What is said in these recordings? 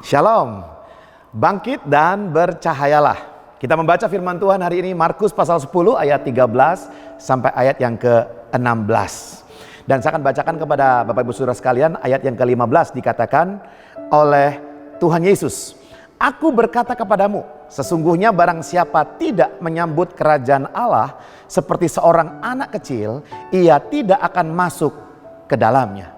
Shalom, bangkit dan bercahayalah. Kita membaca firman Tuhan hari ini Markus pasal 10 ayat 13 sampai ayat yang ke-16. Dan saya akan bacakan kepada Bapak Ibu Saudara sekalian ayat yang ke-15 dikatakan oleh Tuhan Yesus. Aku berkata kepadamu, sesungguhnya barang siapa tidak menyambut kerajaan Allah seperti seorang anak kecil, ia tidak akan masuk ke dalamnya.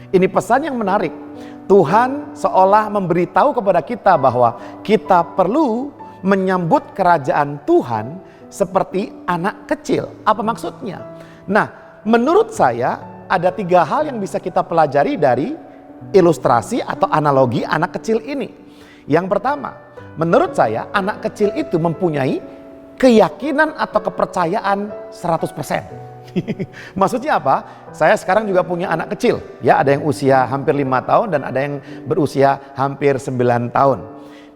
Ini pesan yang menarik. Tuhan seolah memberitahu kepada kita bahwa kita perlu menyambut kerajaan Tuhan seperti anak kecil. Apa maksudnya? Nah, menurut saya ada 3 hal yang bisa kita pelajari dari ilustrasi atau analogi anak kecil ini. Yang pertama, menurut saya anak kecil itu mempunyai keyakinan atau kepercayaan 100%. Maksudnya apa? Saya sekarang juga punya anak kecil. Ya, ada yang usia hampir 5 tahun dan ada yang berusia hampir 9 tahun.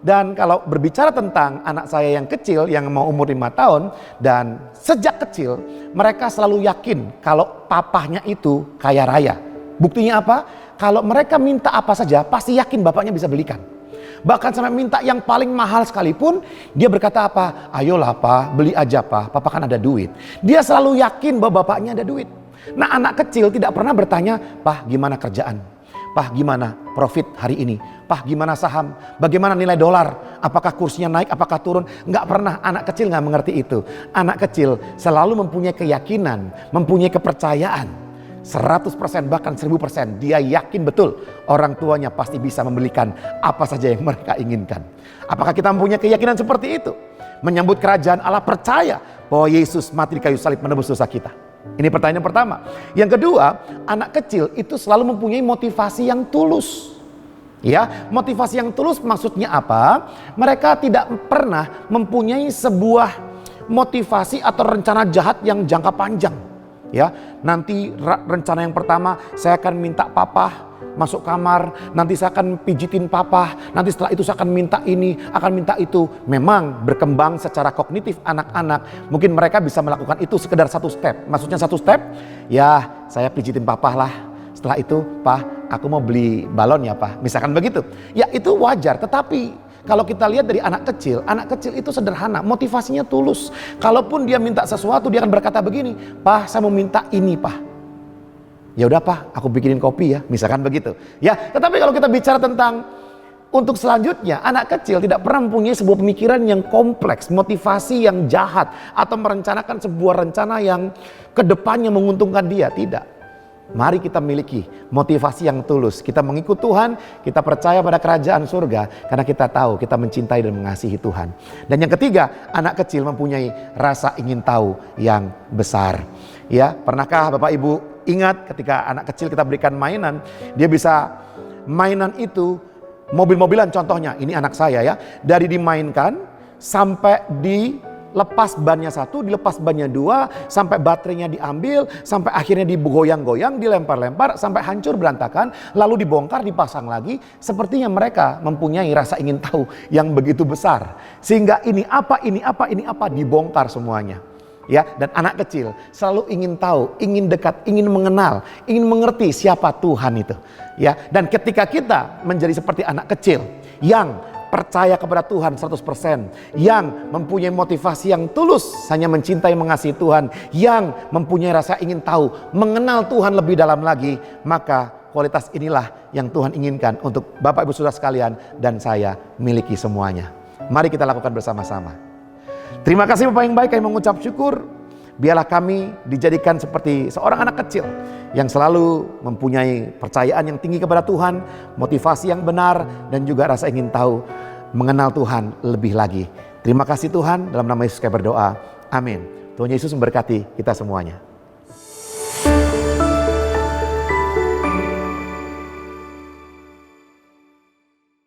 Dan kalau berbicara tentang anak saya yang kecil yang mau umur 5 tahun dan sejak kecil mereka selalu yakin kalau papahnya itu kaya raya. Buktinya apa? Kalau mereka minta apa saja pasti yakin bapaknya bisa belikan. Bahkan sampai minta yang paling mahal sekalipun, dia berkata apa? Ayolah pa, beli aja pa, papa kan ada duit. Dia selalu yakin bahwa bapaknya ada duit. Nah, anak kecil tidak pernah bertanya, Pah gimana kerjaan? Pah gimana profit hari ini? Pah gimana saham? Bagaimana nilai dolar? Apakah kursinya naik, apakah turun? Nggak pernah, anak kecil nggak mengerti itu. Anak kecil selalu mempunyai keyakinan, mempunyai kepercayaan. 100% bahkan 1000% dia yakin betul orang tuanya pasti bisa membelikan apa saja yang mereka inginkan. Apakah kita mempunyai keyakinan seperti itu? Menyambut kerajaan Allah, percaya bahwa Yesus mati di kayu salib menebus dosa kita. Ini pertanyaan pertama. Yang kedua, anak kecil itu selalu mempunyai motivasi yang tulus. Ya, motivasi yang tulus maksudnya apa? Mereka tidak pernah mempunyai sebuah motivasi atau rencana jahat yang jangka panjang. Ya, nanti rencana yang pertama saya akan minta papa masuk kamar, nanti saya akan pijitin papa, nanti setelah itu saya akan minta ini, akan minta itu. Memang berkembang secara kognitif anak-anak, mungkin mereka bisa melakukan itu sekedar 1 step. Maksudnya 1 step, ya saya pijitin papa lah. Setelah itu, Pak, aku mau beli balon ya Pak. Misalkan begitu. Ya itu wajar, tetapi kalau kita lihat dari anak kecil itu sederhana, motivasinya tulus. Kalaupun dia minta sesuatu, dia akan berkata begini, Pak, saya mau minta ini, Pak. Ya udah, Pak, aku bikinin kopi ya, misalkan begitu. Ya, tetapi kalau kita bicara tentang untuk selanjutnya, anak kecil tidak pernah mempunyai sebuah pemikiran yang kompleks, motivasi yang jahat, atau merencanakan sebuah rencana yang kedepannya menguntungkan dia, tidak. Mari kita miliki motivasi yang tulus. Kita mengikut Tuhan, kita percaya pada kerajaan surga karena kita tahu kita mencintai dan mengasihi Tuhan. Dan yang ketiga, anak kecil mempunyai rasa ingin tahu yang besar. Ya, pernahkah Bapak Ibu ingat ketika anak kecil kita berikan mainan, dia bisa mainan itu mobil-mobilan contohnya. Ini anak saya ya, dari dimainkan sampai dilepas bannya 1, dilepas bannya 2, sampai baterainya diambil, sampai akhirnya digoyang-goyang, dilempar-lempar, sampai hancur berantakan, lalu dibongkar, dipasang lagi. Sepertinya mereka mempunyai rasa ingin tahu yang begitu besar. Sehingga ini apa, dibongkar semuanya. Ya, dan anak kecil selalu ingin tahu, ingin dekat, ingin mengenal, ingin mengerti siapa Tuhan itu. Ya, dan ketika kita menjadi seperti anak kecil yang percaya kepada Tuhan 100%, yang mempunyai motivasi yang tulus hanya mencintai mengasihi Tuhan, yang mempunyai rasa ingin tahu, mengenal Tuhan lebih dalam lagi, maka kualitas inilah yang Tuhan inginkan untuk Bapak Ibu Saudara sekalian dan saya miliki semuanya. Mari kita lakukan bersama-sama. Terima kasih Bapak yang baik, kami mengucap syukur. Biarlah kami dijadikan seperti seorang anak kecil yang selalu mempunyai percayaan yang tinggi kepada Tuhan, motivasi yang benar, dan juga rasa ingin tahu, mengenal Tuhan lebih lagi. Terima kasih Tuhan, dalam nama Yesus kami berdoa. Amin. Tuhan Yesus memberkati kita semuanya.